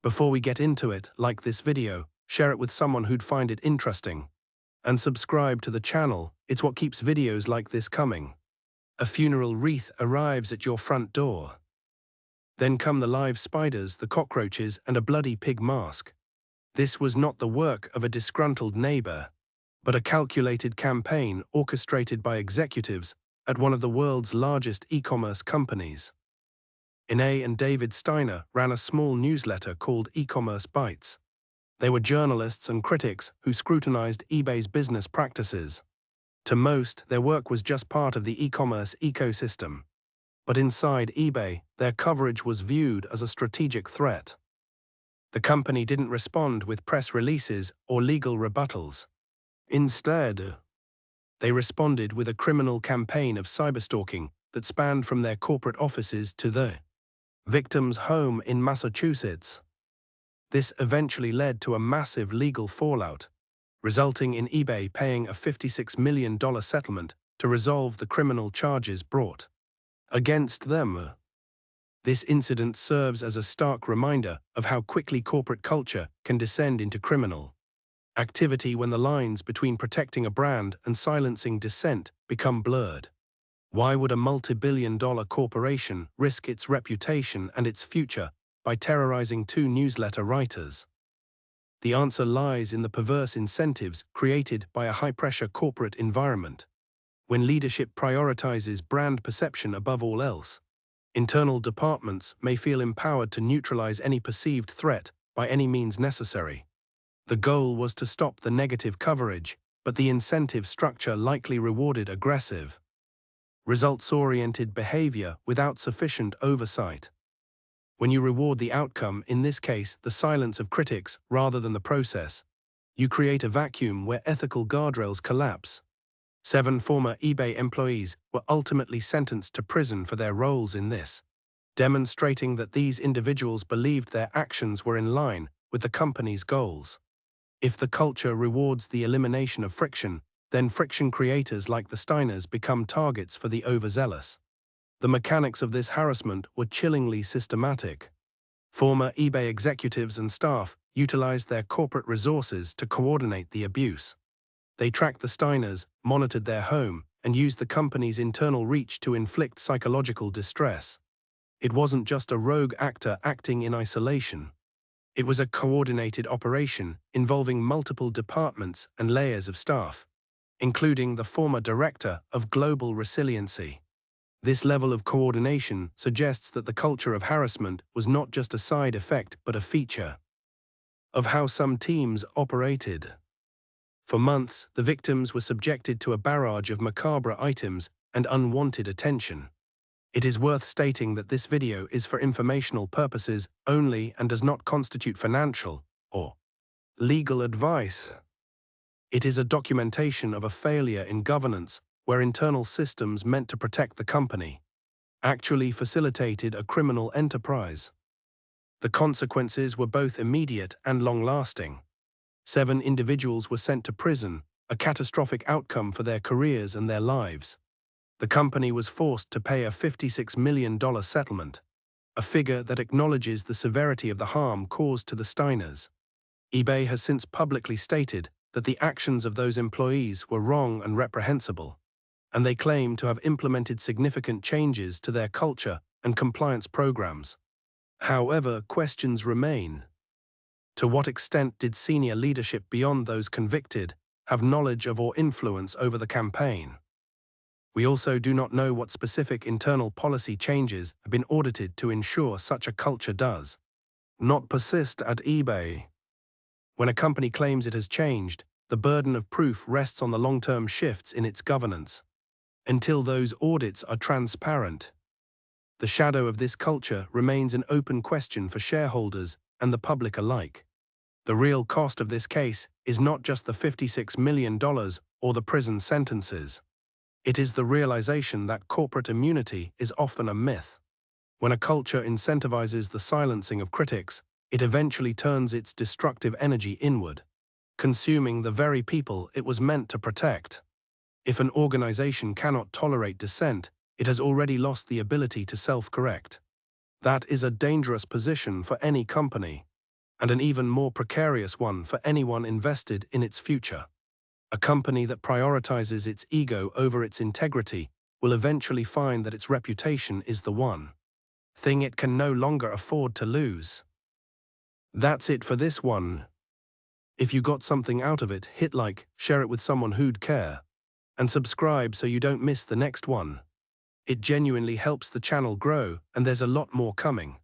Before we get into it, like this video, share it with someone who'd find it interesting, and subscribe to the channel. It's what keeps videos like this coming. A funeral wreath arrives at your front door. Then come the live spiders, the cockroaches, and a bloody pig mask. This was not the work of a disgruntled neighbor, but a calculated campaign orchestrated by executives at one of the world's largest e-commerce companies. Ine and David Steiner ran a small newsletter called EcommerceBytes. They were journalists and critics who scrutinized eBay's business practices. To most, their work was just part of the e-commerce ecosystem. But inside eBay, their coverage was viewed as a strategic threat. The company didn't respond with press releases or legal rebuttals. Instead, they responded with a criminal campaign of cyberstalking that spanned from their corporate offices to the victim's home in Massachusetts. This eventually led to a massive legal fallout, resulting in eBay paying a $56 million settlement to resolve the criminal charges brought against them. This incident serves as a stark reminder of how quickly corporate culture can descend into criminal activity when the lines between protecting a brand and silencing dissent become blurred. Why would a multi-billion-dollar corporation risk its reputation and its future by terrorizing two newsletter writers? The answer lies in the perverse incentives created by a high-pressure corporate environment. When leadership prioritizes brand perception above all else, internal departments may feel empowered to neutralize any perceived threat by any means necessary. The goal was to stop the negative coverage, but the incentive structure likely rewarded aggressive, results-oriented behavior without sufficient oversight. When you reward the outcome, in this case the silence of critics rather than the process, you create a vacuum where ethical guardrails collapse. 7 former eBay employees were ultimately sentenced to prison for their roles in this, demonstrating that these individuals believed their actions were in line with the company's goals. If the culture rewards the elimination of friction, then friction creators like the Steiners become targets for the overzealous. The mechanics of this harassment were chillingly systematic. Former eBay executives and staff utilized their corporate resources to coordinate the abuse. They tracked the Steiners, monitored their home, and used the company's internal reach to inflict psychological distress. It wasn't just a rogue actor acting in isolation. It was a coordinated operation involving multiple departments and layers of staff, including the former director of global resiliency. This level of coordination suggests that the culture of harassment was not just a side effect but a feature of how some teams operated. For months, the victims were subjected to a barrage of macabre items and unwanted attention. It is worth stating that this video is for informational purposes only and does not constitute financial or legal advice. It is a documentation of a failure in governance where internal systems meant to protect the company actually facilitated a criminal enterprise. The consequences were both immediate and long-lasting. 7 individuals were sent to prison, a catastrophic outcome for their careers and their lives. The company was forced to pay a $56 million settlement, a figure that acknowledges the severity of the harm caused to the Steiners. eBay has since publicly stated that the actions of those employees were wrong and reprehensible, and they claim to have implemented significant changes to their culture and compliance programs. However, questions remain. To what extent did senior leadership beyond those convicted have knowledge of or influence over the campaign? We also do not know what specific internal policy changes have been audited to ensure such a culture does not persist at eBay. When a company claims it has changed, the burden of proof rests on the long-term shifts in its governance. Until those audits are transparent, the shadow of this culture remains an open question for shareholders and the public alike. The real cost of this case is not just the $56 million or the prison sentences. It is the realization that corporate immunity is often a myth. When a culture incentivizes the silencing of critics, it eventually turns its destructive energy inward, consuming the very people it was meant to protect. If an organization cannot tolerate dissent, it has already lost the ability to self-correct. That is a dangerous position for any company. and an even more precarious one for anyone invested in its future. A company that prioritizes its ego over its integrity will eventually find that its reputation is the one thing it can no longer afford to lose. That's it for this one. If you got something out of it, hit like, share it with someone who'd care, and subscribe so you don't miss the next one. It genuinely helps the channel grow, and there's a lot more coming.